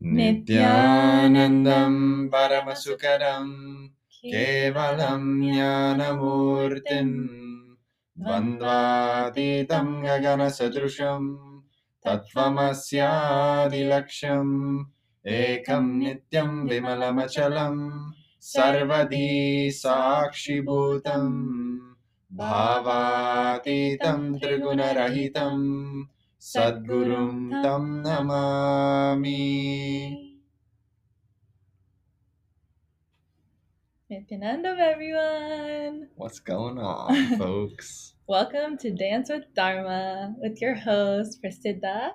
Nithyanandam Paramasukadam Kevalam Jnanamurtin Dvandvatitam Gagana Sadrusham Tattvamasyadilaksham Ekam Nityam Vimalamachalam Sarvadhi Sakshibhutam Bhavatitam Trigunarahitam Sadgurum Tam Namami. Nithyanandam, everyone! What's going on, folks? Welcome to Dance with Dharma with your host, Prasiddha,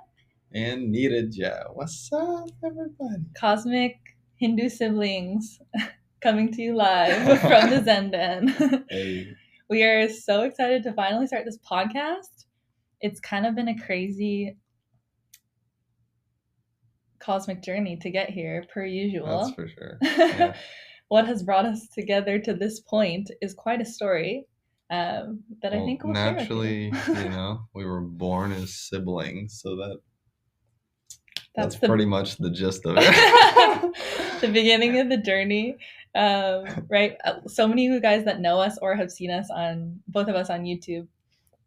And Neeraja. What's up, everybody? Cosmic Hindu Siblings, coming to you live from the Zen Den. Hey. We are so excited to finally start this podcast. It's kind of been a crazy cosmic journey to get here, per usual. That's for sure. Yeah. What has brought us together to this point is quite a story that I think we'll naturally, share with you. We were born as siblings, so that's pretty much the gist of it. The beginning of the journey, right? So many of you guys that know us or have seen us both of us on YouTube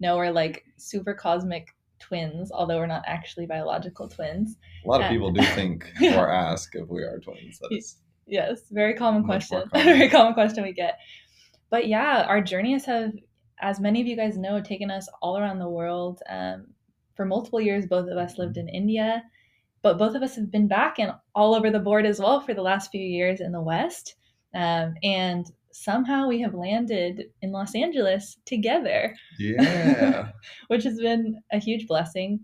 know we're like super cosmic twins, although we're not actually biological twins. A lot of people do think or ask if we are twins. That is yes, very common question. Very common question we get. But yeah, our journeys have, as many of you guys know, taken us all around the world. For multiple years, both of us lived in India, but both of us have been back and all over the board as well for the last few years in the West. And somehow we have landed in Los Angeles together. Yeah. Which has been a huge blessing.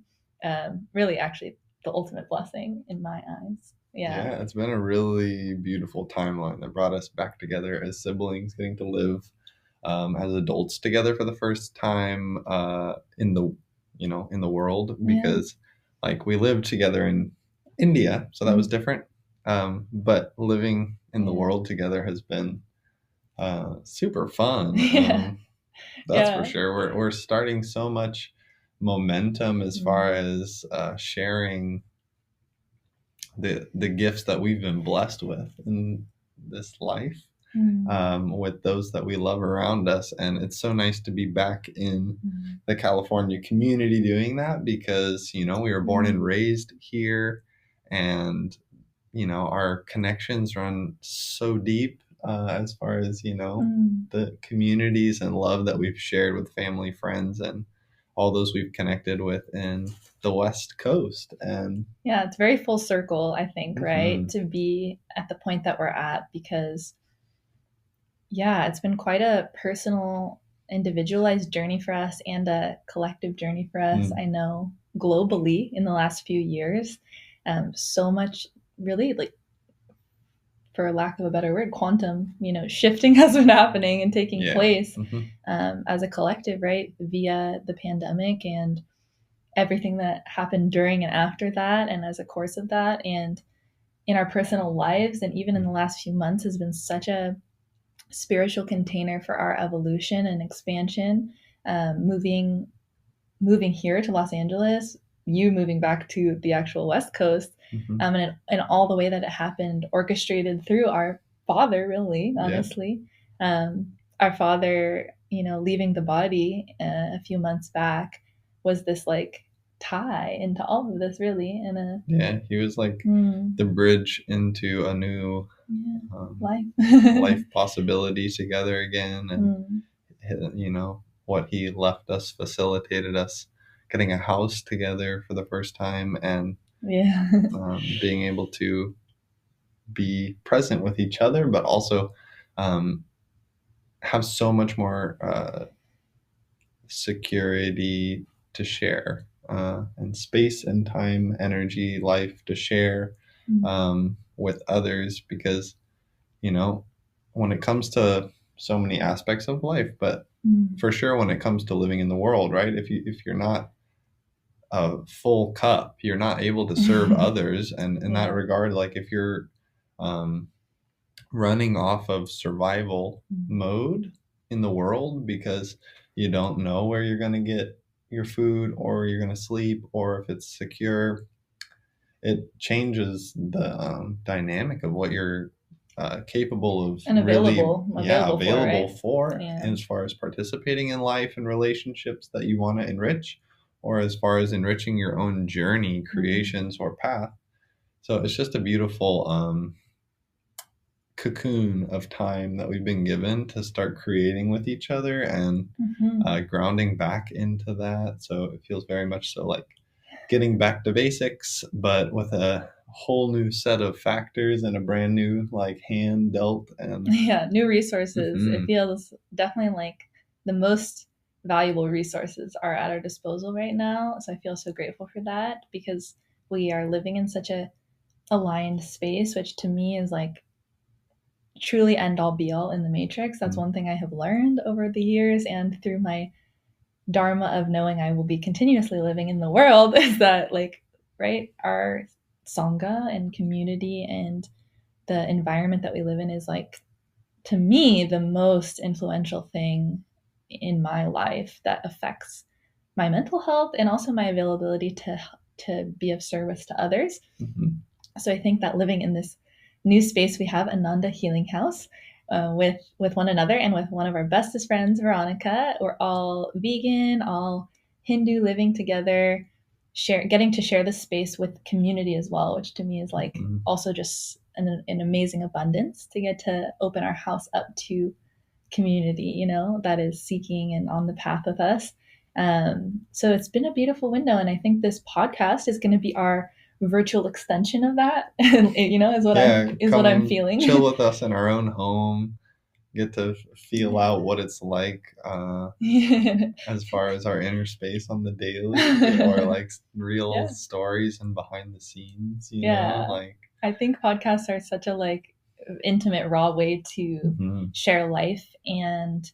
Really, actually, the ultimate blessing in my eyes. Yeah, it's been a really beautiful timeline that brought us back together as siblings, getting to live as adults together for the first time in the world, because like we lived together in India, so that was different. But living in the world together has been super fun. That's for sure. We're starting so much momentum as far as sharing the gifts that we've been blessed with in this life with those that we love around us. And it's so nice to be back in the California community doing that, because, we were born and raised here, and, our connections run so deep as far as, the communities and love that we've shared with family, friends, and all those we've connected with in the West Coast. And yeah, it's very full circle, I think, right? To be at the point that we're at, because it's been quite a personal, individualized journey for us and a collective journey for us. I know globally in the last few years, so much really, like, for lack of a better word, quantum, shifting has been happening and taking place as a collective, right? Via the pandemic and everything that happened during and after that, and as a course of that, and in our personal lives, and even in the last few months, has been such a spiritual container for our evolution and expansion. Moving here to Los Angeles, you moving back to the actual West Coast, and all the way that it happened, orchestrated through our father, really, honestly. Our father, leaving the body a few months back, was this like tie into all of this, really. He was like the bridge into a new life possibility together again. And what he left us facilitated us getting a house together for the first time, and being able to be present with each other, but also have so much more security to share, and space and time, energy, life to share with others, because when it comes to so many aspects of life, but for sure when it comes to living in the world, right, if you're not a full cup, you're not able to serve others. And in that regard, like if you're running off of survival mode in the world because you don't know where you're going to get your food, or you're going to sleep, or if it's secure, it changes the dynamic of what you're capable of and available for as far as participating in life and relationships that you want to enrich, or as far as enriching your own journey, creations, or path. So it's just a beautiful cocoon of time that we've been given to start creating with each other and grounding back into that. So it feels very much so like getting back to basics, but with a whole new set of factors and a brand new like hand dealt and new resources. It feels definitely like the most valuable resources are at our disposal right now. So I feel so grateful for that, because we are living in such a aligned space, which to me is like truly end all be all in the matrix. That's one thing I have learned over the years and through my dharma of knowing I will be continuously living in the world, is that like, right, our sangha and community and the environment that we live in is like, to me, the most influential thing in my life that affects my mental health and also my availability to be of service to others. So I think that living in this new space we have, Ananda Healing House, with one another and with one of our bestest friends, Veronica, we're all vegan, all Hindu, living together, getting to share this space with community as well, which to me is like also just an amazing abundance to get to open our house up to community, that is seeking and on the path with us. So it's been a beautiful window, and I think this podcast is going to be our virtual extension of that. Is what I'm feeling. Chill with us in our own home, get to feel out what it's like as far as our inner space on the daily, or like real stories and behind the scenes, you know, like I think podcasts are such a like intimate, raw way to share life and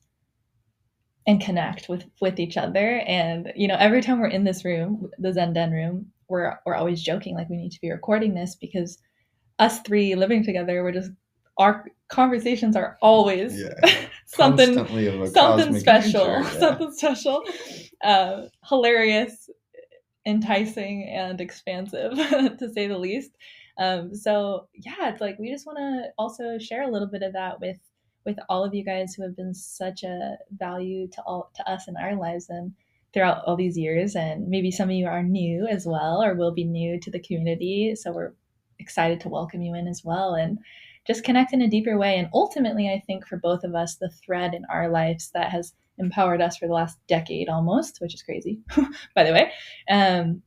connect with each other. And every time we're in this room, the Zen Den room, we're always joking like we need to be recording this, because us three living together, our conversations are always something special, something special, hilarious, enticing, and expansive, to say the least. So yeah, it's like we just want to also share a little bit of that with all of you guys who have been such a value to us in our lives and throughout all these years. And maybe some of you are new as well, or will be new to the community. So we're excited to welcome you in as well and just connect in a deeper way. And ultimately, I think for both of us, the thread in our lives that has empowered us for the last decade almost, which is crazy, by the way,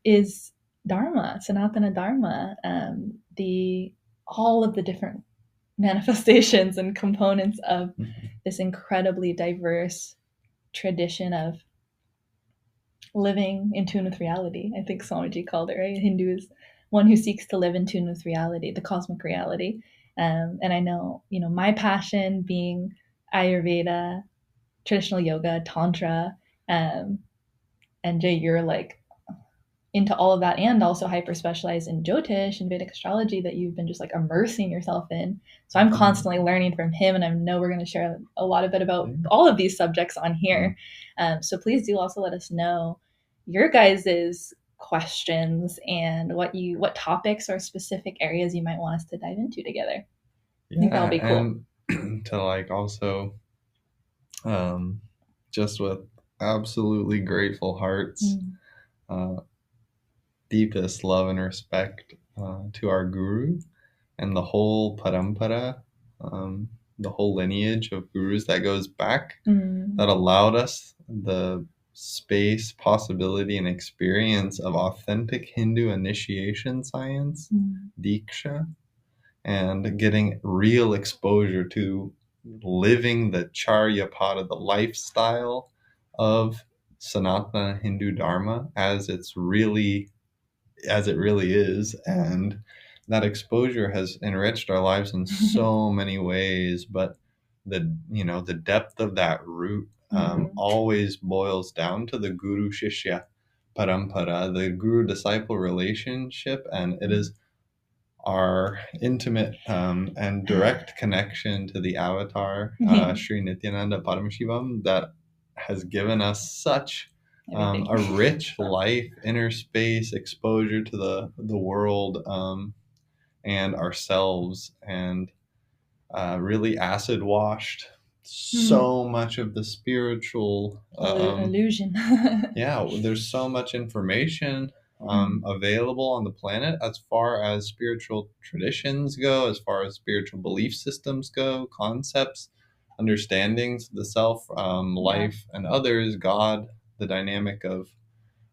is Dharma, Sanatana Dharma, all of the different manifestations and components of this incredibly diverse tradition of living in tune with reality. I think Swamiji called it, right? Hindu is one who seeks to live in tune with reality, the cosmic reality. And I know, my passion being Ayurveda, traditional yoga, Tantra, and Jay, you're like into all of that, and also hyper specialized in Jyotish and Vedic astrology that you've been just like immersing yourself in. So I'm constantly learning from him, and I know we're going to share a lot of it about all of these subjects on here. So please do also let us know your guys's questions and what topics or specific areas you might want us to dive into together. I think that'll be cool. And to like also just with absolutely grateful hearts, deepest love and respect to our guru and the whole parampara, the whole lineage of gurus that goes back, that allowed us the space, possibility, and experience of authentic Hindu initiation science, Diksha, and getting real exposure to living the Charyapada, the lifestyle of Sanatana Hindu Dharma as it really is. And that exposure has enriched our lives in so many ways, but the depth of that root always boils down to the guru shishya parampara, the guru disciple relationship, and it is our intimate and direct connection to the avatar, Sri Nithyananda Paramashivam, that has given us such everything. A rich life, inner space, exposure to the world, and ourselves, and really acid washed so much of the spiritual illusion. Yeah, there's so much information available on the planet as far as spiritual traditions go, as far as spiritual belief systems go, concepts, understandings of the self, life, and others, God, the dynamic of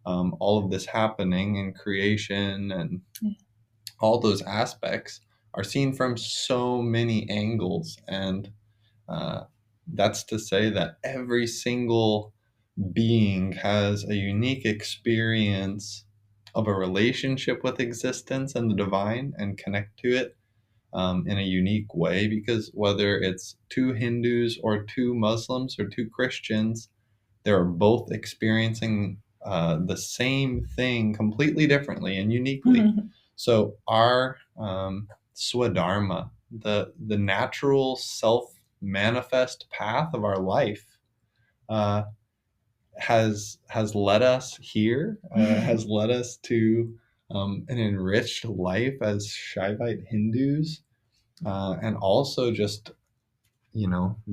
all of this happening in creation, and all those aspects are seen from so many angles. And that's to say that every single being has a unique experience of a relationship with existence and the divine, and connect to it in a unique way, because whether it's two Hindus or two Muslims or two Christians, they're both experiencing the same thing completely differently and uniquely. So our swadharma, the natural self-manifest path of our life, has led us here, has led us to an enriched life as Shaivite Hindus, and also just,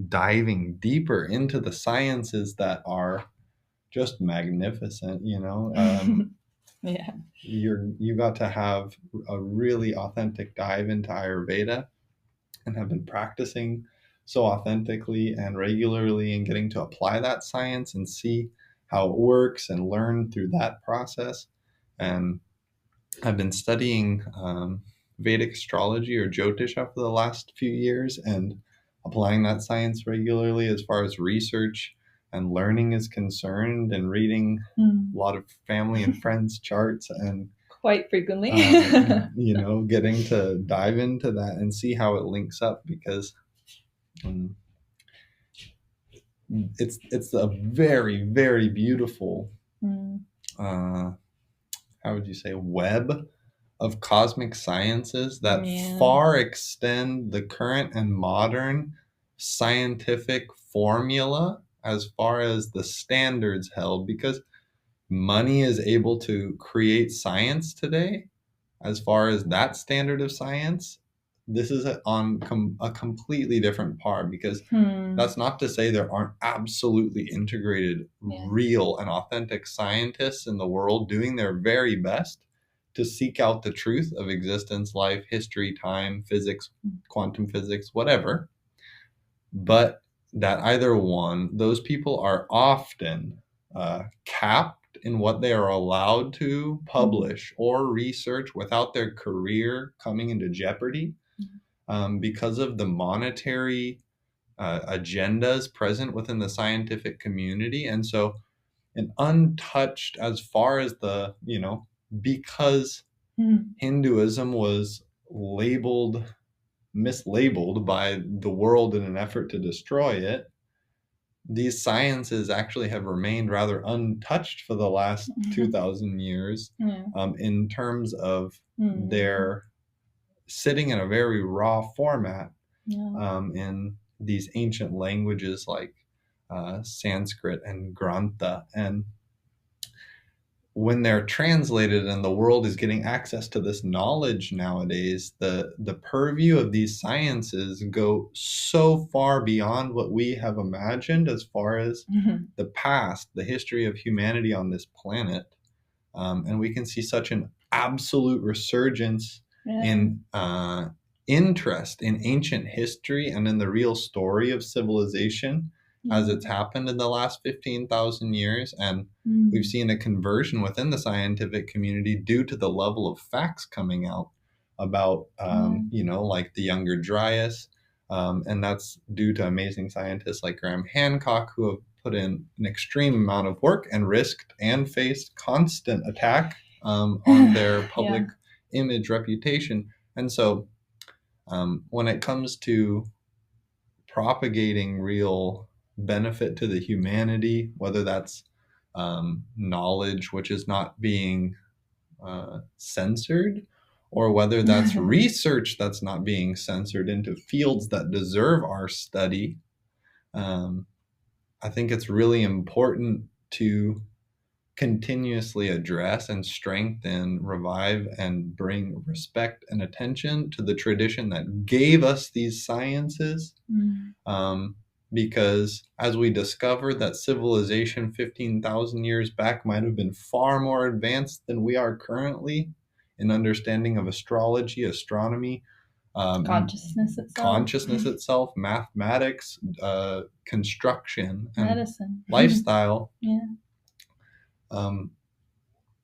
diving deeper into the sciences that are just magnificent. Yeah. You got to have a really authentic dive into Ayurveda, and have been practicing so authentically and regularly, and getting to apply that science and see how it works and learn through that process. And I've been studying Vedic astrology, or Jyotisha, for the last few years, and applying that science regularly as far as research and learning is concerned, and reading a lot of family and friends' charts, and quite frequently. Getting to dive into that and see how it links up, because it's a very, very beautiful how would you say, web of cosmic sciences that far extend the current and modern scientific formula as far as the standards held, because money is able to create science today. As far as that standard of science, this is on a completely different par, because that's not to say there aren't absolutely integrated, real and authentic scientists in the world doing their very best to seek out the truth of existence, life, history, time, physics, quantum physics, whatever. But that either one, those people are often capped in what they are allowed to publish or research without their career coming into jeopardy, because of the monetary agendas present within the scientific community. And so, an untouched, as far as the, because Hinduism was mislabeled by the world in an effort to destroy it, these sciences actually have remained rather untouched for the last 2,000 years, in terms of their sitting in a very raw format, in these ancient languages like Sanskrit and Grantha. And when they're translated and the world is getting access to this knowledge nowadays, the purview of these sciences go so far beyond what we have imagined as far as the past, the history of humanity on this planet. And we can see such an absolute resurgence in interest in ancient history and in the real story of civilization as it's happened in the last 15,000 years. And we've seen a conversion within the scientific community due to the level of facts coming out about, like the Younger Dryas. And that's due to amazing scientists like Graham Hancock, who have put in an extreme amount of work and risked and faced constant attack on their public image, reputation. And so when it comes to propagating real benefit to the humanity, whether that's knowledge which is not being censored, or whether that's research that's not being censored into fields that deserve our study, I think it's really important to continuously address and strengthen, revive, and bring respect and attention to the tradition that gave us these sciences. Because as we discovered that civilization 15,000 years back might have been far more advanced than we are currently in understanding of astrology, astronomy, consciousness itself, mathematics, construction, and medicine, lifestyle. Yeah.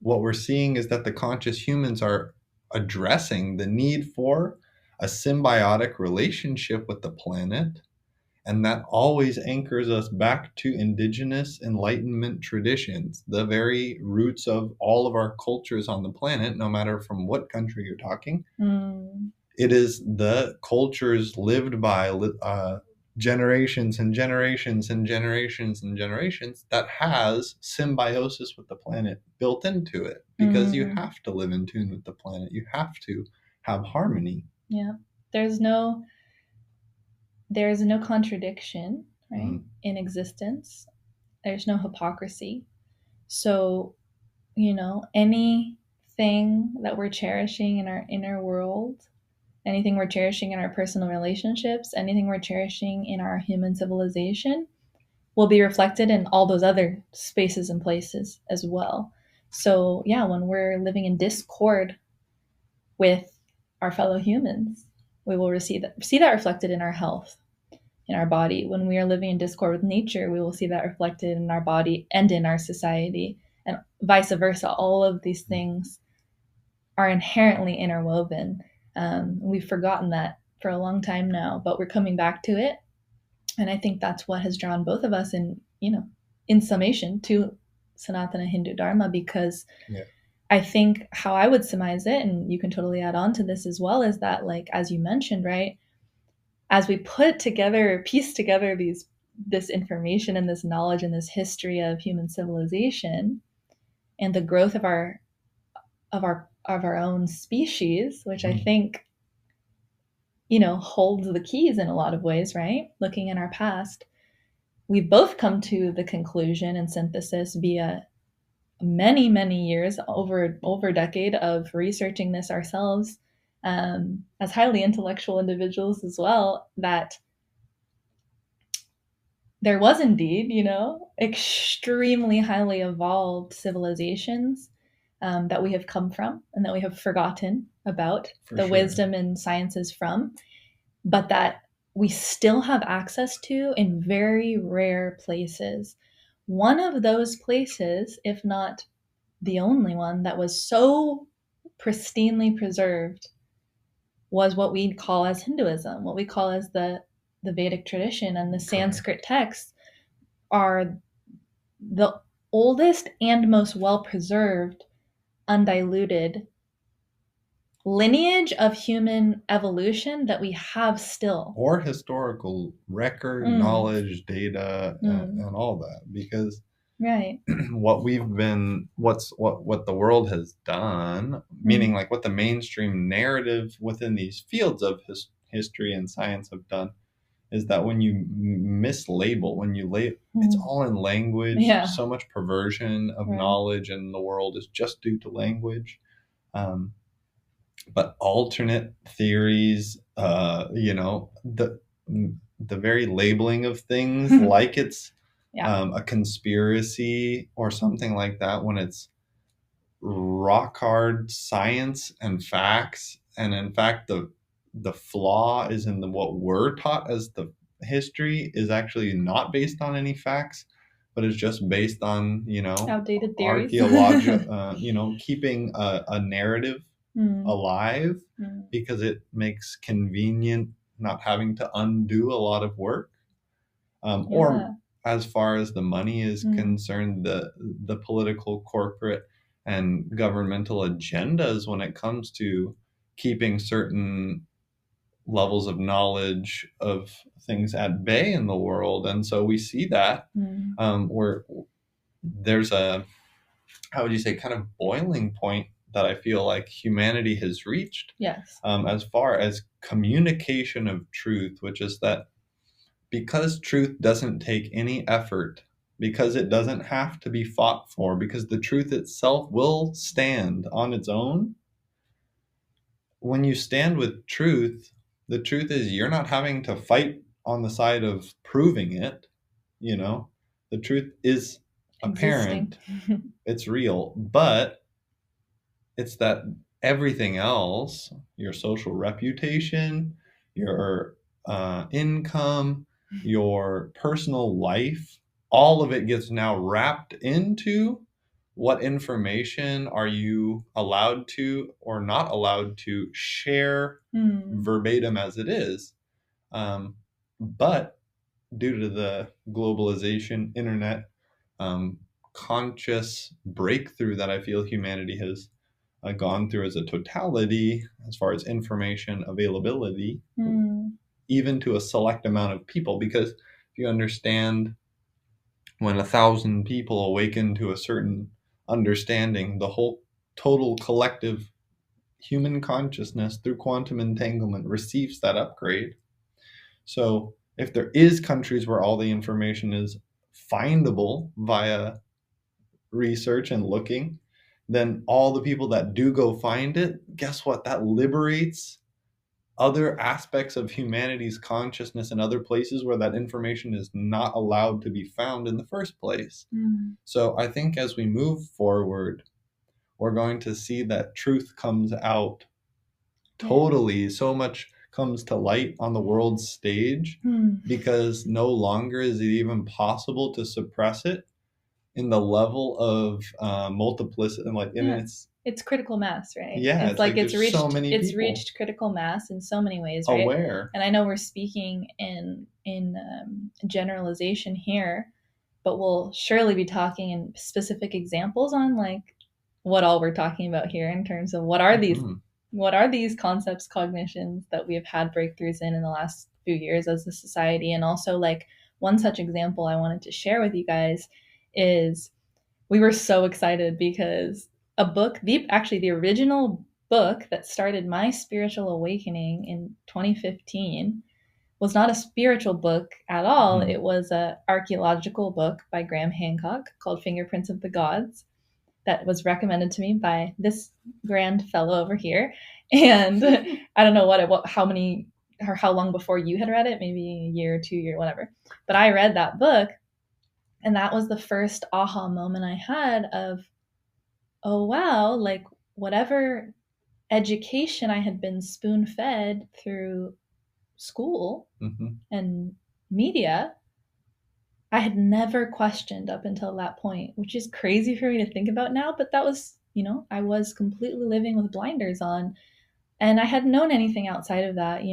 What we're seeing is that the conscious humans are addressing the need for a symbiotic relationship with the planet, and that always anchors us back to indigenous enlightenment traditions, the very roots of all of our cultures on the planet, no matter from what country you're talking. It is the cultures lived by generations and generations and generations and generations that has symbiosis with the planet built into it, because you have to live in tune with the planet. You have to have harmony. Yeah. There's no contradiction, right, in existence. There's no hypocrisy. So, anything that we're cherishing in our inner world, anything we're cherishing in our personal relationships, anything we're cherishing in our human civilization will be reflected in all those other spaces and places as well. So, yeah, when we're living in discord with our fellow humans, we will see that reflected in our health, in our body. When we are living in discord with nature, we will see that reflected in our body and in our society, and vice versa. All of these things are inherently interwoven. We've forgotten that for a long time now, but we're coming back to it. And I think that's what has drawn both of us in summation to Sanatana Hindu Dharma, because I think how I would surmise it, and you can totally add on to this as well, is that, like, as you mentioned, right, as we piece together this information and this knowledge and this history of human civilization and the growth of our own species, which I think, holds the keys in a lot of ways, right? Looking in our past, we both come to the conclusion and synthesis via many, many years, over a decade of researching this ourselves, as highly intellectual individuals as well, that there was indeed, extremely highly evolved civilizations that we have come from and that we have forgotten about wisdom and sciences from, but that we still have access to in very rare places. One of those places, if not the only one, that was so pristinely preserved was what we call as Hinduism, what we call as the Vedic tradition, and the Sanskrit texts are the oldest and most well-preserved, undiluted lineage of human evolution that we have still. Or historical record, knowledge, data, and all that. Because what the world has done, meaning like what the mainstream narrative within these fields of history and science have done, is that when you mislabel, it's all in language. So much perversion of knowledge in the world is just due to language. But alternate theories, the very labeling of things like it's a conspiracy or something like that, when it's rock hard science and facts. And in fact, the flaw is in what we're taught as the history is actually not based on any facts, but is just based on, outdated theories, archaeological, keeping a narrative alive, because it makes convenient not having to undo a lot of work. Or as far as the money is concerned, the political, corporate, and governmental agendas when it comes to keeping certain levels of knowledge of things at bay in the world. And so we see that where there's a, how would you say, kind of boiling point that I feel like humanity has reached. As far as communication of truth, which is that because truth doesn't take any effort because it doesn't have to be fought for, because the truth itself will stand on its own. When you stand with truth, the truth is you're not having to fight on the side of proving it. You know, the truth is apparent, it's real, but it's that everything else, your social reputation, your income, your personal life, all of it gets now wrapped into what information are you allowed to or not allowed to share verbatim as it is. But due to the globalization, internet, conscious breakthrough that I feel humanity has gone through as a totality, as far as information availability, even to a select amount of people. Because if you understand, when 1,000 people awaken to a certain understanding, the whole total collective human consciousness through quantum entanglement receives that upgrade. So if there is countries where all the information is findable via research and looking, then all the people that do go find it, guess what? That liberates other aspects of humanity's consciousness in other places where that information is not allowed to be found in the first place. So I think as we move forward, we're going to see that truth comes out totally. So much comes to light on the world's stage because no longer is it even possible to suppress it in the level of multiplicity. And like, it's critical mass, right? Yeah, it's like it's reached so many it's people reached critical mass in so many ways, right? aware. And I know we're speaking in generalization here, but we'll surely be talking in specific examples on like what all we're talking about here in terms of what are these concepts, cognitions that we have had breakthroughs in the last few years as a society. And also, like, one such example I wanted to share with you guys is we were so excited because a book, the original book that started my spiritual awakening in 2015 was not a spiritual book at all. It was an archaeological book by Graham Hancock called Fingerprints of the Gods that was recommended to me by this grand fellow over here. And I don't know how long before you had read it, maybe a year or 2 years, whatever. But I read that book, and that was the first aha moment I had of, oh wow, like whatever education I had been spoon fed through school and media, I had never questioned up until that point, which is crazy for me to think about now. But that was, I was completely living with blinders on, and I hadn't known anything outside of that,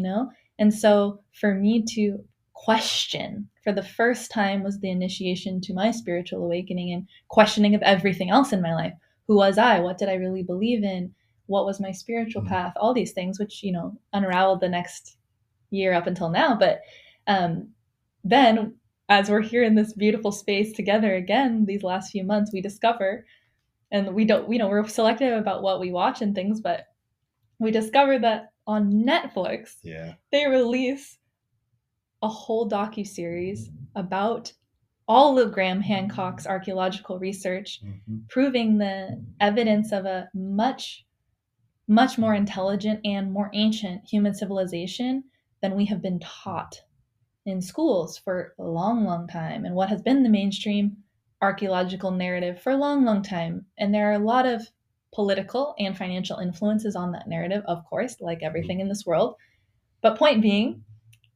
And so for me to question for the first time was the initiation to my spiritual awakening and questioning of everything else in my life. Who was I? What did I really believe in? What was my spiritual path? All these things, which, unraveled the next year up until now. But then as we're here in this beautiful space together again, these last few months, we discover, and we're selective about what we watch and things, but we discovered that on Netflix, they release a whole docuseries about all of Graham Hancock's archaeological research, proving the evidence of a much, much more intelligent and more ancient human civilization than we have been taught in schools for a long, long time, and what has been the mainstream archaeological narrative for a long, long time. And there are a lot of political and financial influences on that narrative, of course, like everything in this world. But point being,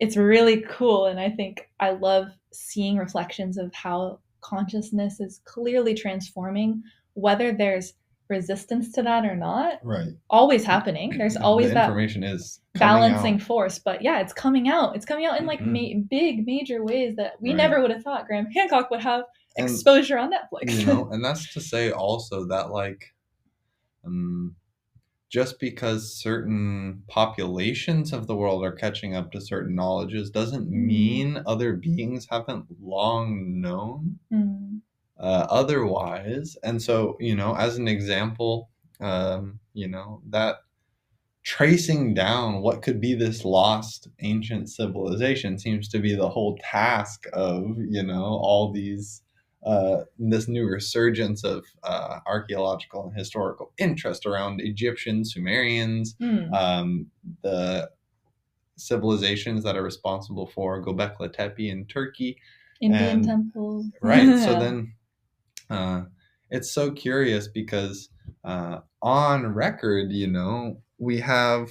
it's really cool. And I think I love seeing reflections of how consciousness is clearly transforming, whether there's resistance to that or not. Right. Always happening. There's always that information is balancing force. But yeah, it's coming out. It's coming out in like big, major ways that we never would have thought Graham Hancock would have exposure on Netflix. And that's to say also that like, just because certain populations of the world are catching up to certain knowledges doesn't mean other beings haven't long known otherwise. And so, as an example, that tracing down what could be this lost ancient civilization seems to be the whole task of, all these this new resurgence of archaeological and historical interest around Egyptians, Sumerians, the civilizations that are responsible for Göbekli Tepe in Turkey, Indian temples, right? So then it's so curious because on record, we have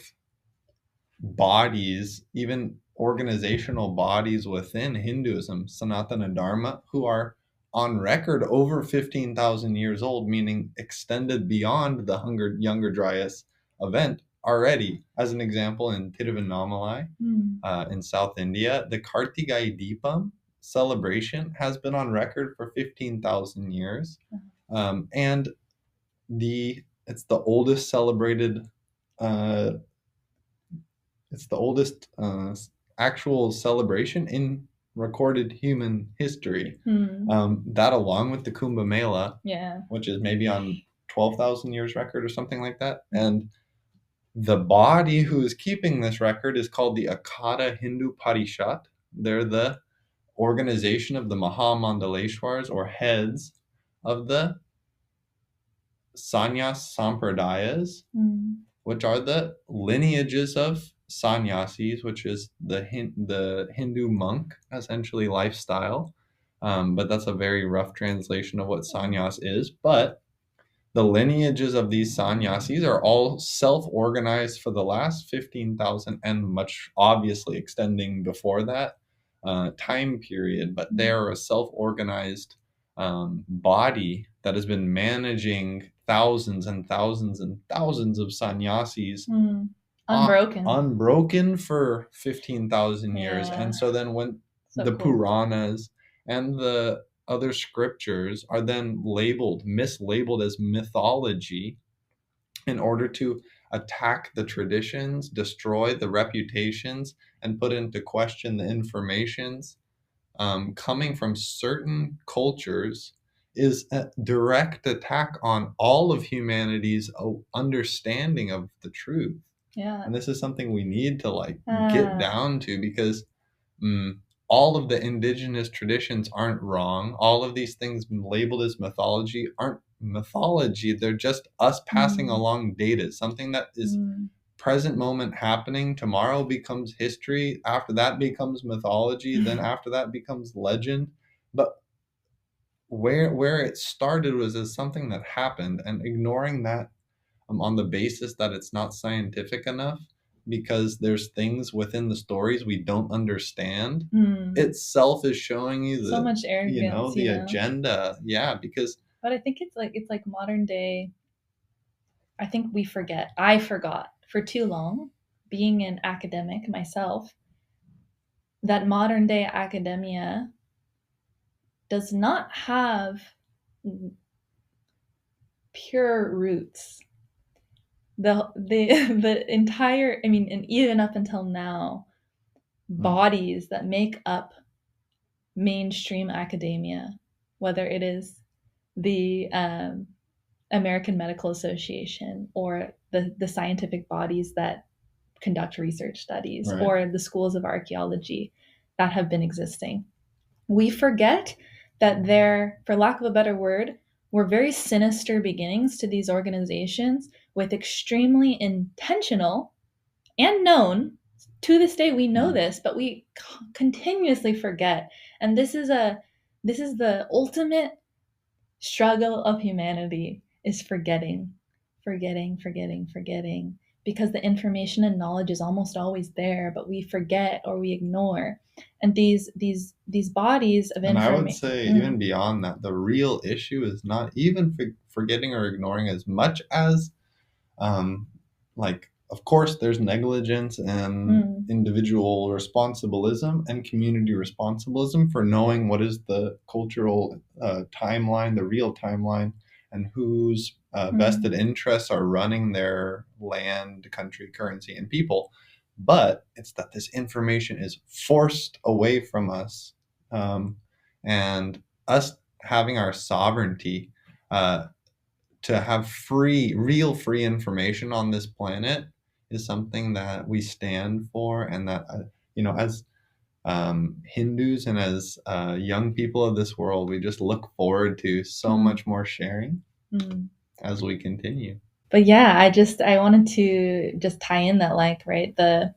bodies, even organizational bodies within Hinduism, Sanatana Dharma, who are on record over 15,000 years old, meaning extended beyond the Younger Dryas event already. As an example, in Tiruvannamalai in South India, the Kartigai Deepam celebration has been on record for 15,000 years. And it's the oldest celebrated actual celebration in recorded human history. That, along with the Kumbh Mela, which is maybe on 12,000 years record or something like that. And the body who is keeping this record is called the Akada Hindu Parishad. They're the organization of the Mahamandaleshwars, or heads of the Sannyas Sampradayas, which are the lineages of sannyasis, which is the Hindu monk, essentially, lifestyle. But that's a very rough translation of what sannyas is. But the lineages of these sannyasis are all self-organized for the last 15,000 and much obviously extending before that time period. But they're a self-organized body that has been managing thousands and thousands and thousands of sannyasis unbroken for 15,000 years. And so then when the Puranas and the other scriptures are then mislabeled as mythology in order to attack the traditions, destroy the reputations, and put into question the informations coming from certain cultures, is a direct attack on all of humanity's understanding of the truth. And this is something we need to get down to, because all of the indigenous traditions aren't wrong. All of these things labeled as mythology aren't mythology. They're just us passing along data. Something that is present moment happening, tomorrow becomes history, after that becomes mythology, then after that becomes legend. But where it started was as something that happened, and ignoring that on the basis that it's not scientific enough, because there's things within the stories we don't understand, itself is showing you so much arrogance, the agenda. But I think it's like modern day. I think I forgot for too long, being an academic myself, that modern day academia does not have pure roots. The entire, and even up until now, bodies that make up mainstream academia, whether it is the American Medical Association, or the scientific bodies that conduct research studies, or the schools of archaeology that have been existing, we forget that there, for lack of a better word, were very sinister beginnings to these organizations, with extremely intentional and known, to this day we know this, but we continuously forget. And this is the ultimate struggle of humanity, is forgetting, because the information and knowledge is almost always there, but we forget or we ignore. And these bodies of information. And I would say, even beyond that, the real issue is not even forgetting or ignoring, as much as of course there's negligence and individual responsibilism and community responsibilism for knowing what is the cultural timeline, the real timeline, and whose vested interests are running their land, country, currency, and people. But it's that this information is forced away from us, and us having our sovereignty to have real free information on this planet is something that we stand for, and that as Hindus and as young people of this world, we just look forward to so much more sharing as we continue. But yeah, I wanted to just tie in that, like, right, that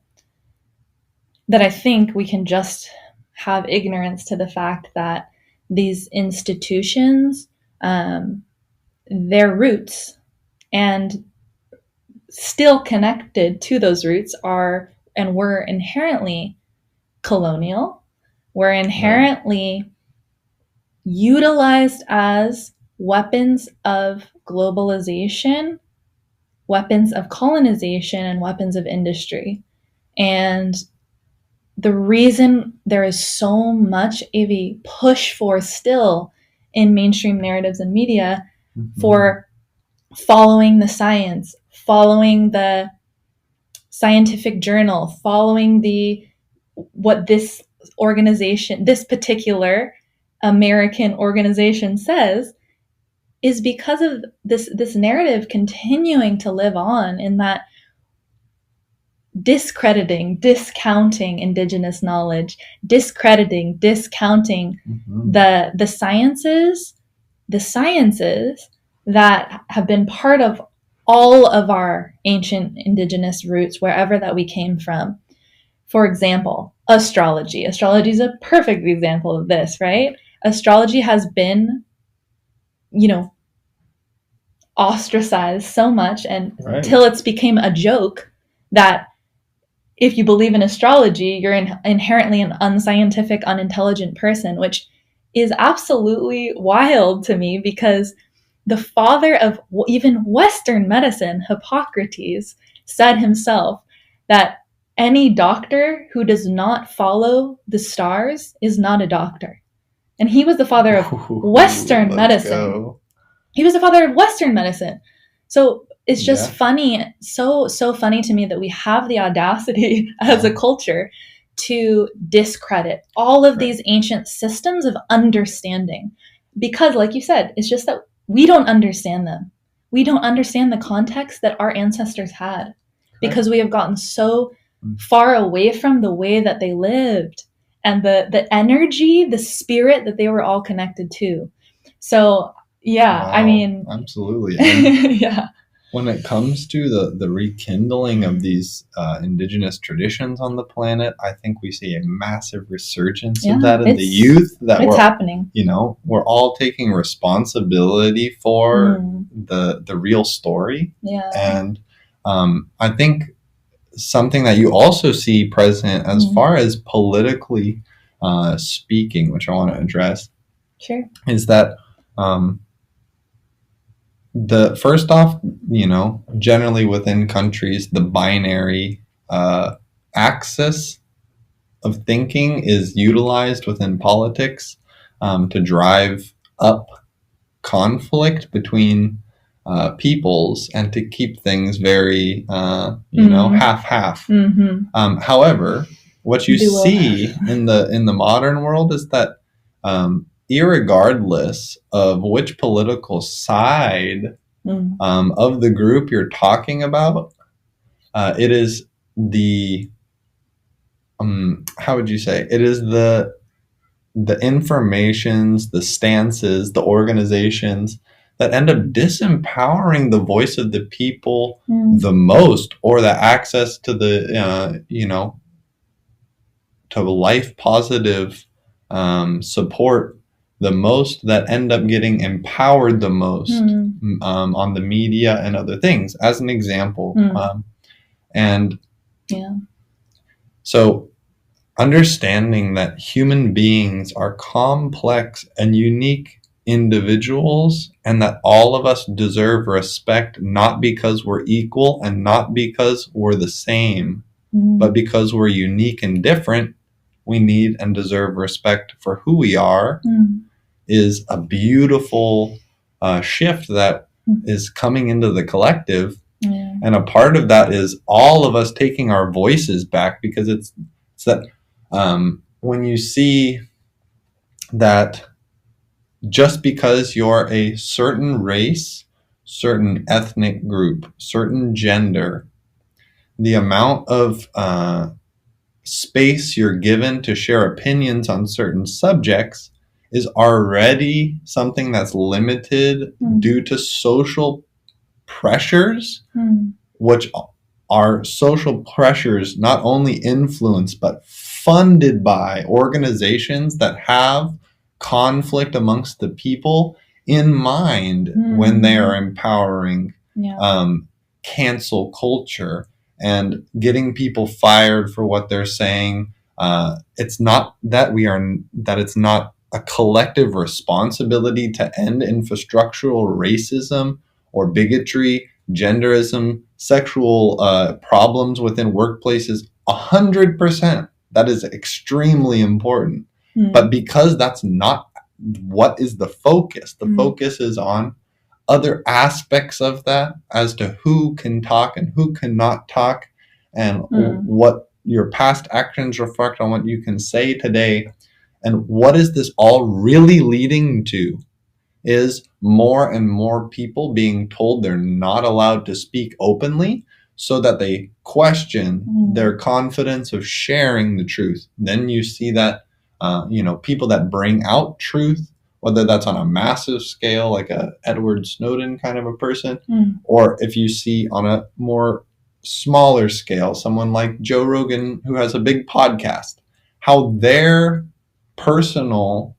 I think we can just have ignorance to the fact that these institutions, their roots and still connected to those roots are and were inherently colonial, were inherently utilized as weapons of globalization, weapons of colonization, and weapons of industry. And the reason there is so much of a push for still in mainstream narratives and media for following the science, following the scientific journal, following what this organization, this particular American organization says, is because of this narrative continuing to live on in that discrediting, discounting Indigenous knowledge, discrediting, discounting the sciences that have been part of all of our ancient Indigenous roots, wherever that we came from. For example, astrology. Astrology is a perfect example of this, right? Astrology has been, ostracized so much until it's became a joke that if you believe in astrology, you're inherently an unscientific, unintelligent person, which is absolutely wild to me, because the father of even Western medicine, Hippocrates, said himself that any doctor who does not follow the stars is not a doctor. And he was the father of Western medicine. He was the father of Western medicine. So it's just funny, so funny to me that we have the audacity as a culture to discredit all of these ancient systems of understanding. Because, like you said, it's just that we don't understand them. We don't understand the context that our ancestors had, because we have gotten so far away from the way that they lived and the energy, the spirit that they were all connected to. So yeah, I mean, absolutely. Yeah. When it comes to the rekindling of these Indigenous traditions on the planet, I think we see a massive resurgence of that in the youth. It's happening. We're all taking responsibility for the real story. Yeah. And I think something that you also see present as far as politically speaking, which I want to address, is that the first off, generally within countries, the binary axis of thinking is utilized within politics to drive up conflict between peoples and to keep things very, half-half. However, what you see in the modern world is that irregardless of which political side of the group you're talking about, it is the how would you say? It is the informations, the stances, the organizations that end up disempowering the voice of the people the most, or the access to the to life positive support the most, that end up getting empowered the most on the media and other things, as an example. So understanding that human beings are complex and unique individuals, and that all of us deserve respect, not because we're equal and not because we're the same, but because we're unique and different, we need and deserve respect for who we are, is a beautiful shift that is coming into the collective. And a part of that is all of us taking our voices back, because it's that when you see that just because you're a certain race, certain ethnic group, certain gender, the amount of space you're given to share opinions on certain subjects is already something that's limited due to social pressures, which are social pressures not only influenced but funded by organizations that have conflict amongst the people in mind when they are empowering cancel culture and getting people fired for what they're saying. It's not that it's not a collective responsibility to end infrastructural racism or bigotry, genderism, sexual problems within workplaces. 100%. That is extremely important. But because that's not what is the focus is on other aspects of that as to who can talk and who cannot talk, and what your past actions reflect on what you can say today. And what is this all really leading to is more and more people being told they're not allowed to speak openly, so that they question their confidence of sharing the truth. Then you see that people that bring out truth, whether that's on a massive scale like a Edward Snowden kind of a person, or if you see on a more smaller scale someone like Joe Rogan, who has a big podcast, how their personal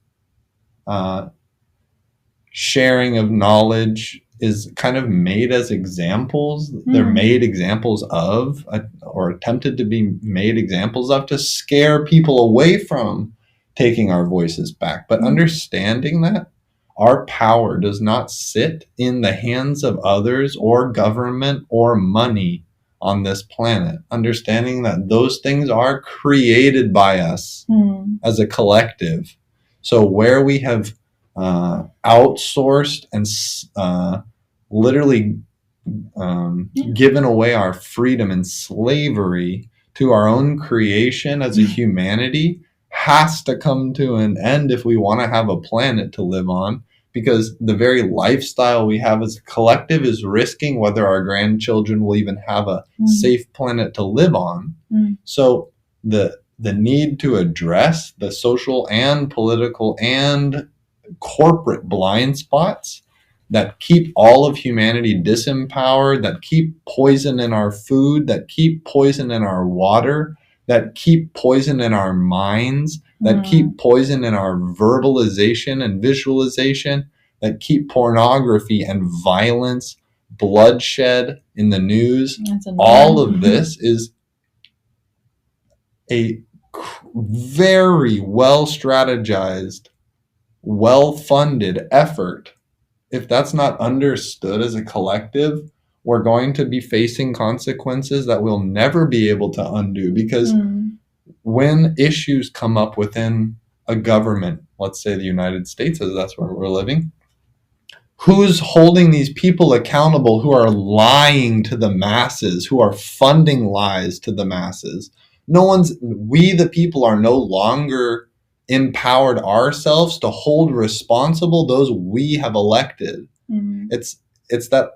sharing of knowledge is kind of made as examples. They're made examples of, or attempted to be made examples of, to scare people away from taking our voices back. But understanding that our power does not sit in the hands of others or government or money on this planet. Understanding that those things are created by us as a collective. So where we have outsourced and literally given away our freedom and slavery to our own creation as a humanity has to come to an end if we want to have a planet to live on, because the very lifestyle we have as a collective is risking whether our grandchildren will even have a safe planet to live on. So the need to address the social and political and corporate blind spots that keep all of humanity disempowered, that keep poison in our food, that keep poison in our water, that keep poison in our minds, that keep poison in our verbalization and visualization, that keep pornography and violence, bloodshed in the news. All of this is a very well strategized, well-funded effort. If that's not understood as a collective, we're going to be facing consequences that we'll never be able to undo, because when issues come up within a government, let's say the United States, as that's where we're living, who's holding these people accountable who are lying to the masses, who are funding lies to the masses? We the people are no longer empowered ourselves to hold responsible those we have elected. It's that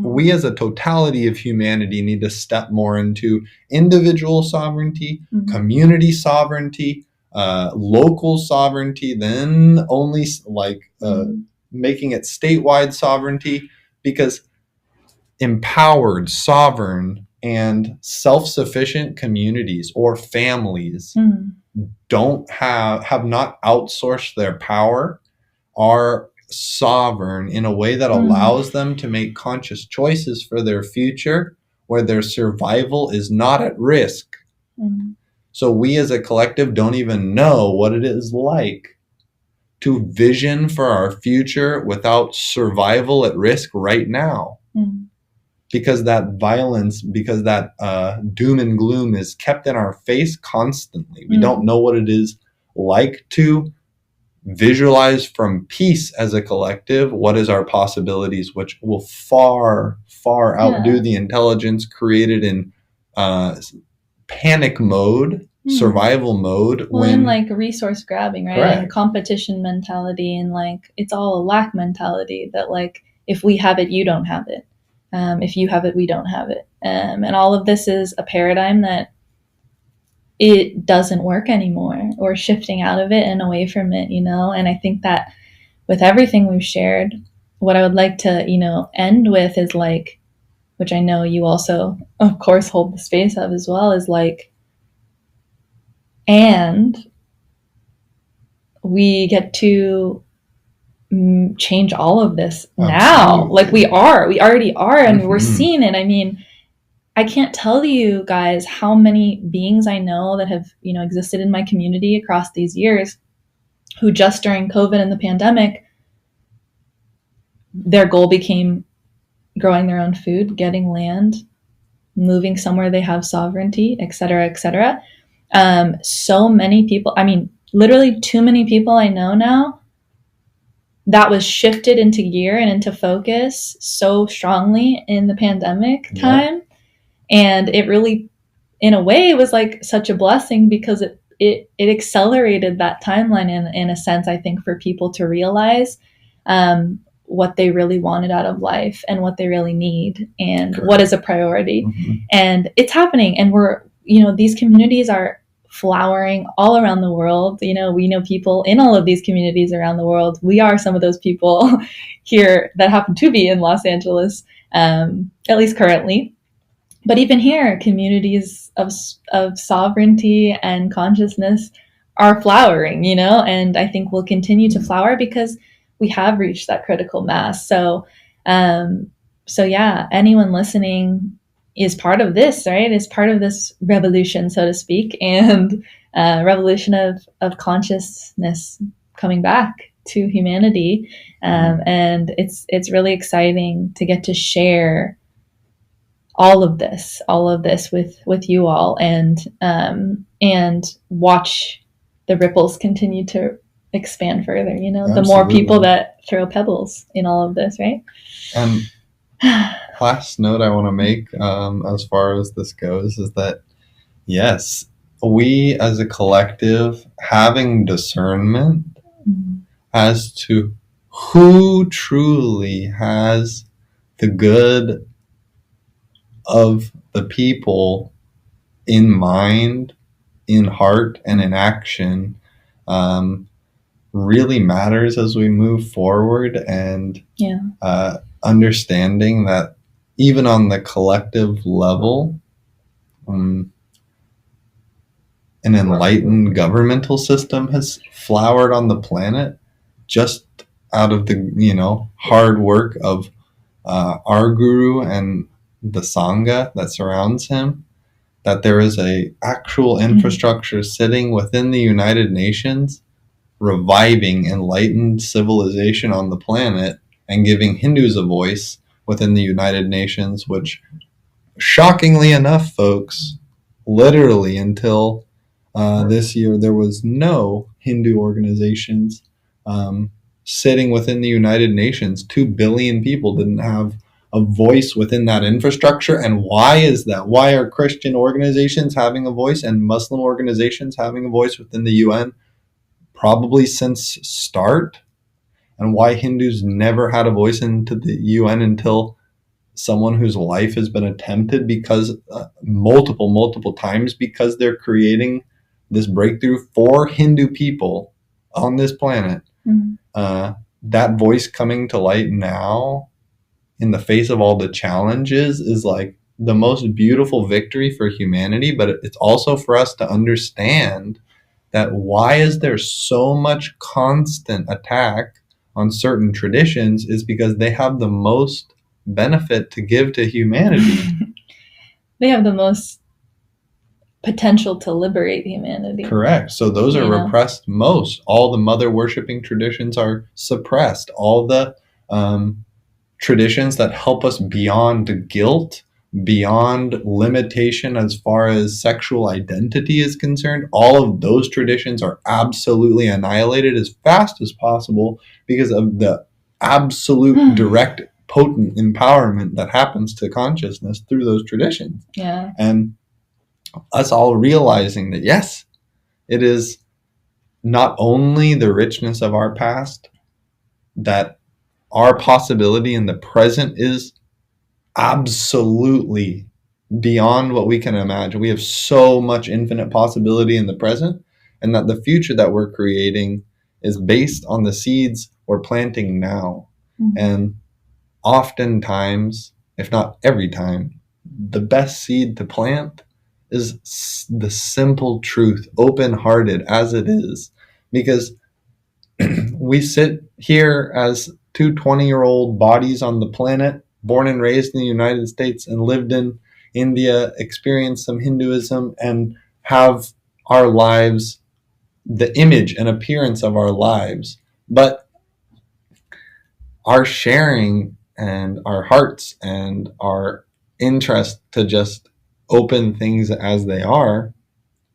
we as a totality of humanity need to step more into individual sovereignty, community sovereignty, local sovereignty, then only making it statewide sovereignty, because empowered, sovereign, and self-sufficient communities or families have not outsourced their power, are sovereign in a way that allows them to make conscious choices for their future, where their survival is not at risk. So we as a collective don't even know what it is like to vision for our future without survival at risk right now. Because that violence, because that doom and gloom is kept in our face constantly. We don't know what it is like to visualize from peace as a collective. What is our possibilities, which will far, far outdo the intelligence created in panic mode, survival mode. When like resource grabbing, right? And competition mentality, and like it's all a lack mentality that like if we have it, you don't have it. If you have it, we don't have it. And all of this is a paradigm that it doesn't work anymore. We're shifting out of it and away from it, and I think that with everything we've shared, what I would like to, end with is like, which I know you also, of course, hold the space of as well, is like, and we get to change all of this now. Absolutely. Like we already are, and we're seeing it. I mean, I can't tell you guys how many beings I know that have, existed in my community across these years who just during COVID and the pandemic, their goal became growing their own food, getting land, moving somewhere they have sovereignty, et cetera, et cetera. So many people, I mean, literally too many people I know now that was shifted into gear and into focus so strongly in the pandemic time. Yeah. And it really, in a way, was like such a blessing because it accelerated that timeline in a sense, I think, for people to realize what they really wanted out of life and what they really need and Correct. What is a priority. Mm-hmm. And it's happening. And we're, these communities are flowering all around the world. We know people in all of these communities around the world. We are some of those people here that happen to be in Los Angeles, at least currently. But even here, communities of sovereignty and consciousness are flowering, and I think will continue to flower because we have reached that critical mass. So yeah, anyone listening is part of this, right? Is part of this revolution, so to speak, and revolution of consciousness coming back to humanity. And it's really exciting to get to share all of this with you all, and watch the ripples continue to expand further. Absolutely. The more people that throw pebbles in all of this, right? And last note I want to make, as far as this goes, is that yes, we as a collective having discernment as to who truly has the good of the people in mind, in heart, and in action really matters as we move forward. And understanding that even on the collective level, an enlightened governmental system has flowered on the planet just out of the hard work of our guru and the Sangha that surrounds him, that there is a actual infrastructure sitting within the United Nations reviving enlightened civilization on the planet and giving Hindus a voice within the United Nations, which shockingly enough, folks, literally until this year, there was no Hindu organizations sitting within the United Nations. 2 billion people didn't have a voice within that infrastructure. And why is that? Why are Christian organizations having a voice and Muslim organizations having a voice within the UN? Probably since start. And why Hindus never had a voice into the UN until someone whose life has been attempted because multiple times, because they're creating this breakthrough for Hindu people on this planet. That voice coming to light now in the face of all the challenges is like the most beautiful victory for humanity. But it's also for us to understand that why is there so much constant attack on certain traditions is because they have the most benefit to give to humanity. They have the most potential to liberate humanity. Correct. So those are repressed most. All the mother worshipping traditions are suppressed. All the traditions that help us beyond guilt, beyond limitation as far as sexual identity is concerned, all of those traditions are absolutely annihilated as fast as possible because of the absolute direct potent empowerment that happens to consciousness through those traditions. Yeah. And us all realizing that, yes, it is not only the richness of our past, that our possibility in the present is absolutely beyond what we can imagine. We have so much infinite possibility in the present, and that the future that we're creating is based on the seeds we're planting now. Mm-hmm. And oftentimes, if not every time, the best seed to plant is the simple truth, open-hearted as it is. Because we sit here as two 20-year-old bodies on the planet, born and raised in the United States and lived in India, experienced some Hinduism, and have our lives, the image and appearance of our lives. But our sharing and our hearts and our interest to just open things as they are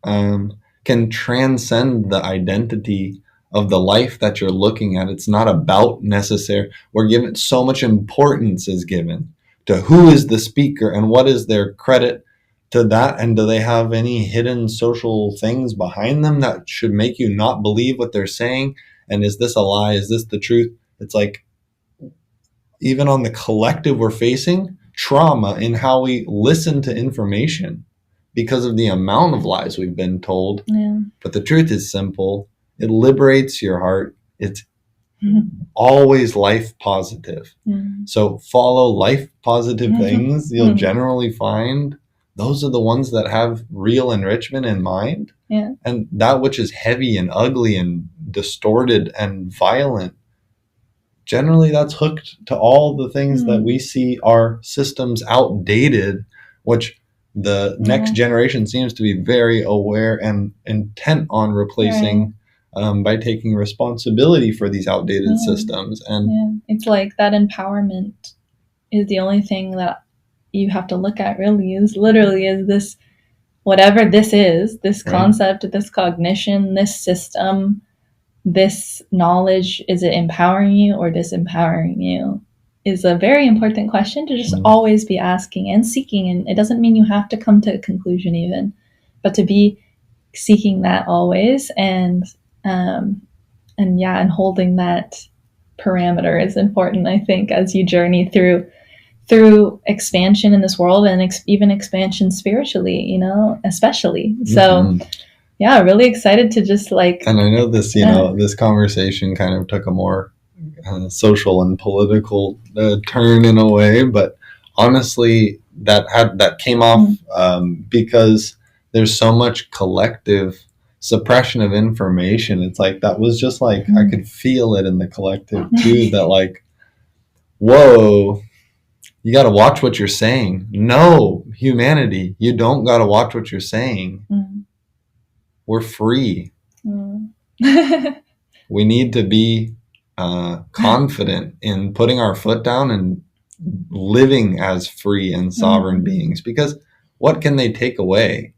can transcend the identity of the life that you're looking at. It's not about necessary. We're given so much importance is given to who is the speaker and what is their credit to that, and do they have any hidden social things behind them that should make you not believe what they're saying, and is this a lie, is this the truth? It's like, even on the collective, we're facing trauma in how we listen to information because of the amount of lies we've been told. Yeah. But the truth is simple. It liberates your heart. It's always life positive. So follow life positive things. You'll generally find those are the ones that have real enrichment in mind. Yeah. And that which is heavy and ugly and distorted and violent, generally that's hooked to all the things that we see are systems outdated, which the next generation seems to be very aware and intent on replacing by taking responsibility for these outdated systems. And it's like that empowerment is the only thing that you have to look at, really, is this, whatever this is, this concept, this cognition, this system, this knowledge, is it empowering you or disempowering you, is a very important question to just always be asking and seeking. And it doesn't mean you have to come to a conclusion even, but to be seeking that always, and holding that parameter is important, I think, as you journey through expansion in this world, and even expansion spiritually, especially. So yeah, really excited to just and I know this, this conversation kind of took a more social and political turn in a way, but honestly, that came off because there's so much collective suppression of information. It's like, that was just like, I could feel it in the collective too, that like, whoa, you got to watch what you're saying. No, humanity, you don't got to watch what you're saying. We're free. We need to be confident in putting our foot down and living as free and sovereign beings, because what can they take away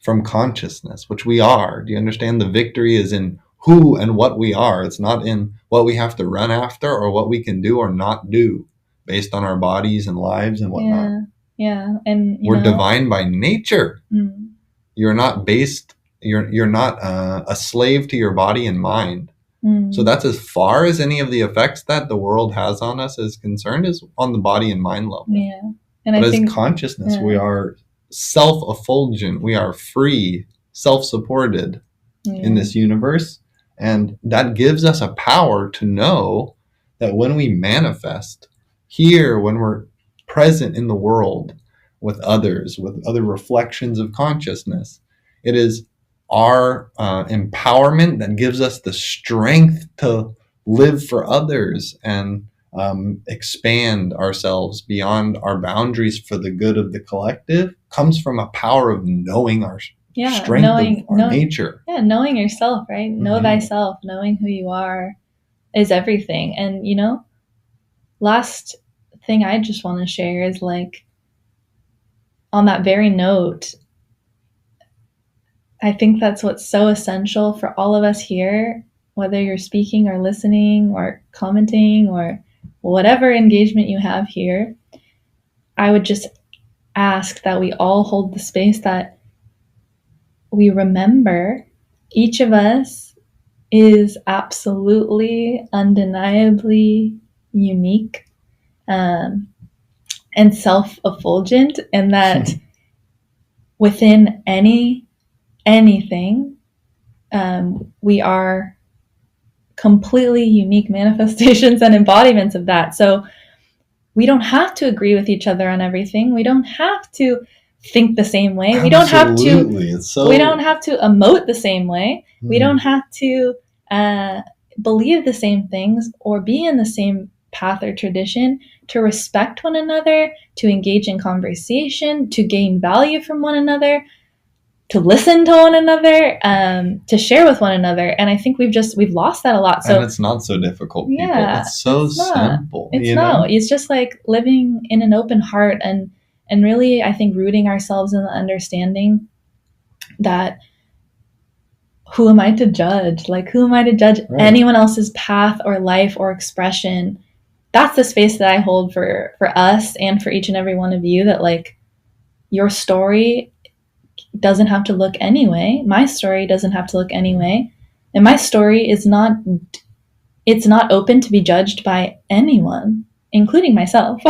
from consciousness, which we are? Do you understand? The victory is in who and what we are. It's not in what we have to run after or what we can do or not do based on our bodies and lives and whatnot. Yeah. And we're divine by nature. You're not based, you're not a slave to your body and mind. So that's as far as any of the effects that the world has on us is concerned, is on the body and mind level. Yeah. And but as consciousness, we are self-effulgent. We are free, self-supported in this universe. And that gives us a power to know that when we manifest here, when we're present in the world with others, with other reflections of consciousness, it is our empowerment that gives us the strength to live for others and expand ourselves beyond our boundaries for the good of the collective. Comes from a power of knowing our strength of our nature. Yeah, knowing yourself, right? Know thyself, knowing who you are is everything. And, last thing I just want to share is, like, on that very note, I think that's what's so essential for all of us here, whether you're speaking or listening or commenting or whatever engagement you have here. I would just ask that we all hold the space, that we remember each of us is absolutely, undeniably unique. and self-effulgent, and that within anything, we are completely unique manifestations and embodiments of that. So we don't have to agree with each other on everything. We don't have to think the same way. Absolutely. We don't have to emote the same way. We don't have to believe the same things or be in the same path or tradition to respect one another, to engage in conversation, to gain value from one another, to listen to one another, to share with one another. And I think we've lost that a lot. So, and it's not so difficult, people. Yeah, it's so simple. It's just like living in an open heart and really, I think, rooting ourselves in the understanding that who am I to judge? Like, who am I to judge anyone else's path or life or expression? That's the space that I hold for us and for each and every one of you, that like your story doesn't have to look anyway. My story doesn't have to look anyway. And my story is not open to be judged by anyone, including myself.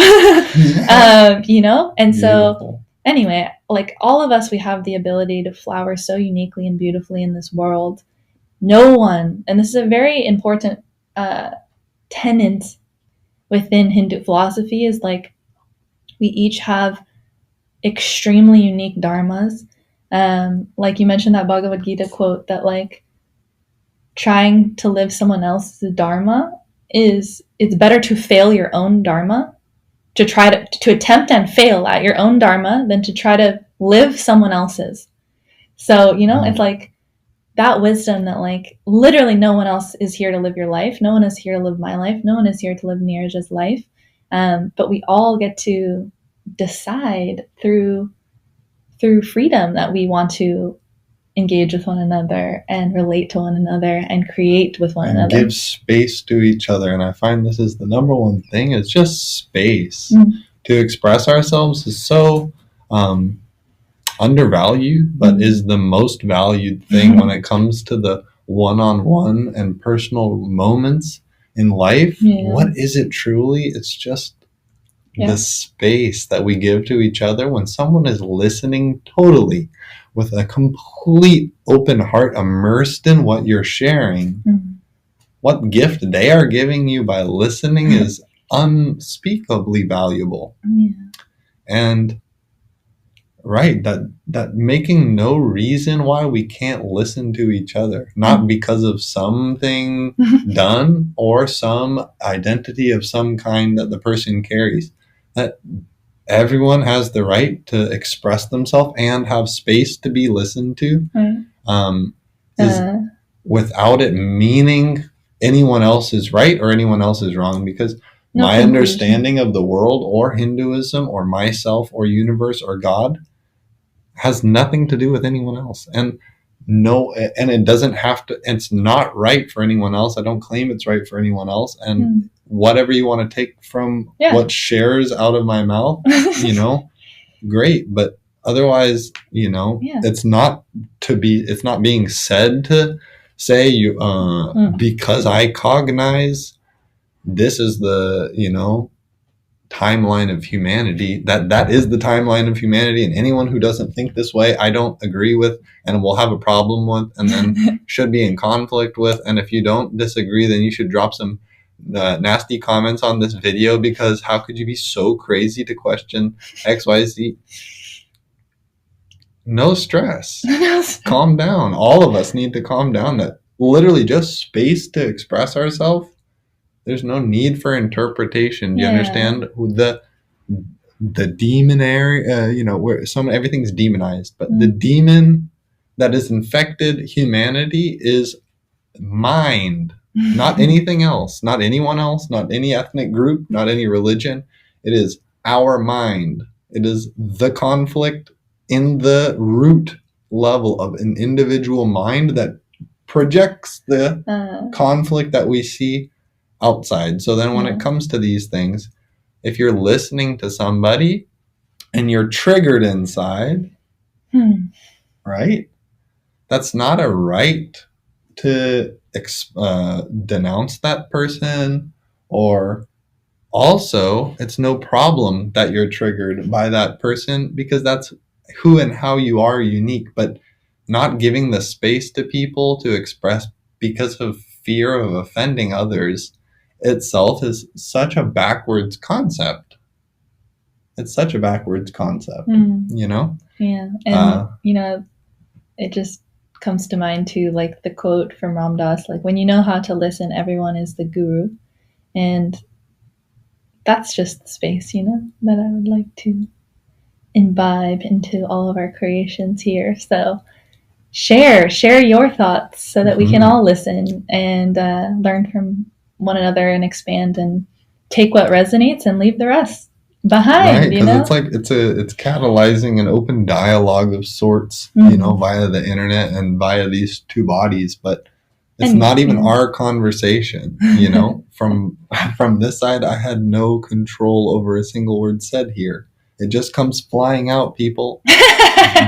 You know? And so anyway, like all of us, we have the ability to flower so uniquely and beautifully in this world. No one, and this is a very important tenet within Hindu philosophy, is like we each have extremely unique dharmas. Like you mentioned that Bhagavad Gita quote that like trying to live someone else's dharma it's better to fail your own dharma, to try to attempt and fail at your own dharma than to try to live someone else's. So, you know, it's like that wisdom that like literally no one else is here to live your life. No one is here to live my life. No one is here to live Neeraj's life. But we all get to decide through freedom that we want to engage with one another and relate to one another and create with one another. Give space to each other. And I find this is the number one thing, is just space. To express ourselves is so undervalued, but is the most valued thing when it comes to the one-on-one and personal moments in life. What is it truly? It's just the space that we give to each other when someone is listening totally with a complete open heart, immersed in what you're sharing. What gift they are giving you by listening is unspeakably valuable. And that making no reason why we can't listen to each other, not because of something done or some identity of some kind that the person carries, that everyone has the right to express themselves and have space to be listened to, without it meaning anyone else is right or anyone else is wrong, because my understanding of the world or Hinduism or myself or universe or God has nothing to do with anyone else. And it doesn't have to, it's not right for anyone else. I don't claim it's right for anyone else. And whatever you want to take from what shares out of my mouth, you know, great. But otherwise, you know, it's not being said to say because I cognize this is the, you know, timeline of humanity, that is the timeline of humanity, and anyone who doesn't think this way I don't agree with and will have a problem with, and then should be in conflict with. And if you don't disagree, then you should drop some nasty comments on this video, because how could you be so crazy to question XYZ? No stress. Calm down. All of us need to calm down. That literally just space to express ourselves. There's no need for interpretation. Do you understand? The demon area, you know, where everything's demonized, but the demon that is infected humanity is mind, not anything else, not anyone else, not any ethnic group, not any religion. It is our mind. It is the conflict in the root level of an individual mind that projects the conflict that we see outside. So then when it comes to these things, if you're listening to somebody and you're triggered inside, right? That's not a right to denounce that person or also, it's no problem that you're triggered by that person because that's who and how you are unique. But not giving the space to people to express because of fear of offending others itself is such a backwards concept. It's such a backwards concept, you know? Yeah. And, you know, it just comes to mind too, like the quote from Ram Dass, like, when you know how to listen, everyone is the guru. And that's just the space, you know, that I would like to imbibe into all of our creations here. So share your thoughts so that we can all listen and learn from one another and expand and take what resonates and leave the rest behind. Right, because it's like it's catalyzing an open dialogue of sorts, you know, via the internet and via these two bodies, but it's not even our conversation, you know. From this side, I had no control over a single word said here. It just comes flying out, people.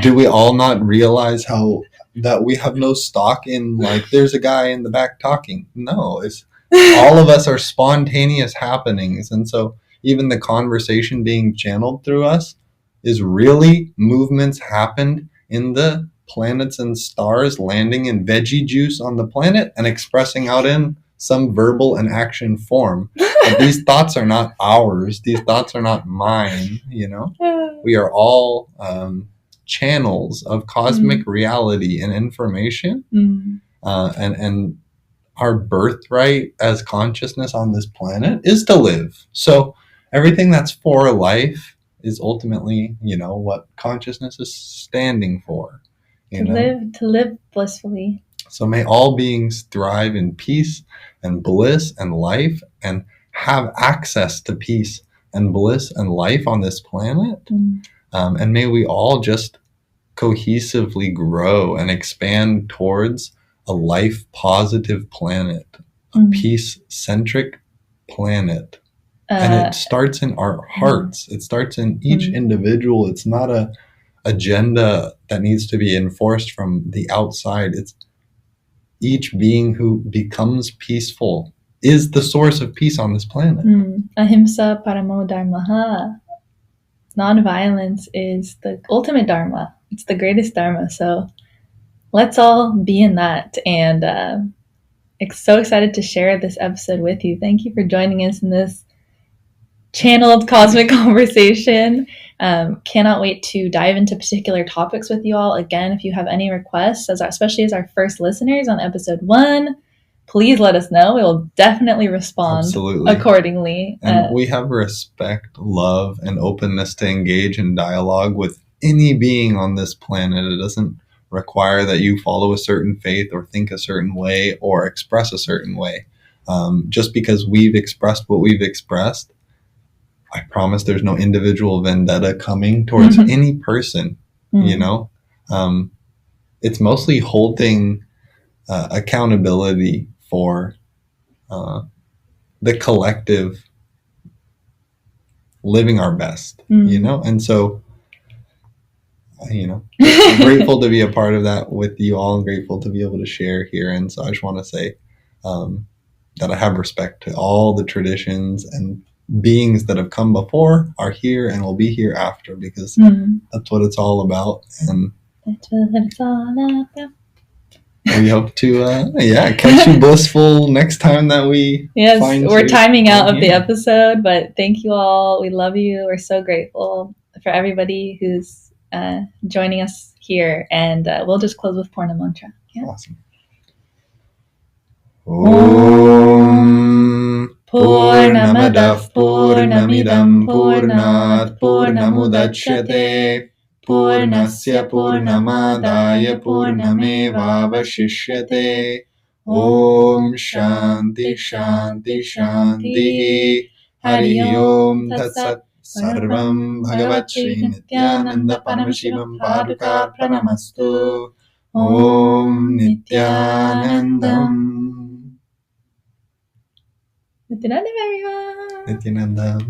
Do we all not realize how that we have no stock in, like, there's a guy in the back talking? No, it's all of us are spontaneous happenings, and so even the conversation being channeled through us is really movements happened in the planets and stars landing in veggie juice on the planet and expressing out in some verbal and action form. But these thoughts are not ours. These thoughts are not mine, you know? We are all channels of cosmic reality and information. And our birthright as consciousness on this planet is to live. So everything that's for life is ultimately, you know, what consciousness is standing for. To live blissfully. So may all beings thrive in peace and bliss and life and have access to peace and bliss and life on this planet. And may we all just cohesively grow and expand towards a life positive planet, a peace centric planet. And it starts in our hearts. It starts in each individual. It's not a agenda that needs to be enforced from the outside. It's each being who becomes peaceful is the source of peace on this planet. Ahimsa paramo dharma. Non-violence is the ultimate dharma. It's the greatest dharma. So let's all be in that. And so excited to share this episode with you. Thank you for joining us in this channeled cosmic conversation. Cannot wait to dive into particular topics with you all. Again, if you have any requests, especially as our first listeners on episode 1, please let us know. We will definitely respond accordingly. And we have respect, love, and openness to engage in dialogue with any being on this planet. It doesn't require that you follow a certain faith or think a certain way or express a certain way. Just because we've expressed what we've expressed, I promise there's no individual vendetta coming towards any person, you know? It's mostly holding accountability for the collective living our best, you know? And so, you know, I'm grateful to be a part of that with you all. I'm grateful to be able to share here. And so I just want to say that I have respect to all the traditions and beings that have come before, are here, and will be here after, because that's what it's all about. And that's what it's all about. We hope to catch you blissful next time that we we're timing out of the episode, but thank you all. We love you. We're so grateful for everybody who's joining us here, and we'll just close with Purna mantra. Awesome. Om Purnamadav Purnamidam Purnat Purnamudachyate Purnasya Purnamadaya Purnamevavashishyate. Om Shanti Shanti Shanti. Hari Om Tat Sat. Sarvam Bhagavat Shri Nithyananda Paramashivam Padukar Pranamastu. Om Nithyanandam. Nithyanandam, everyone. Nithyanandam.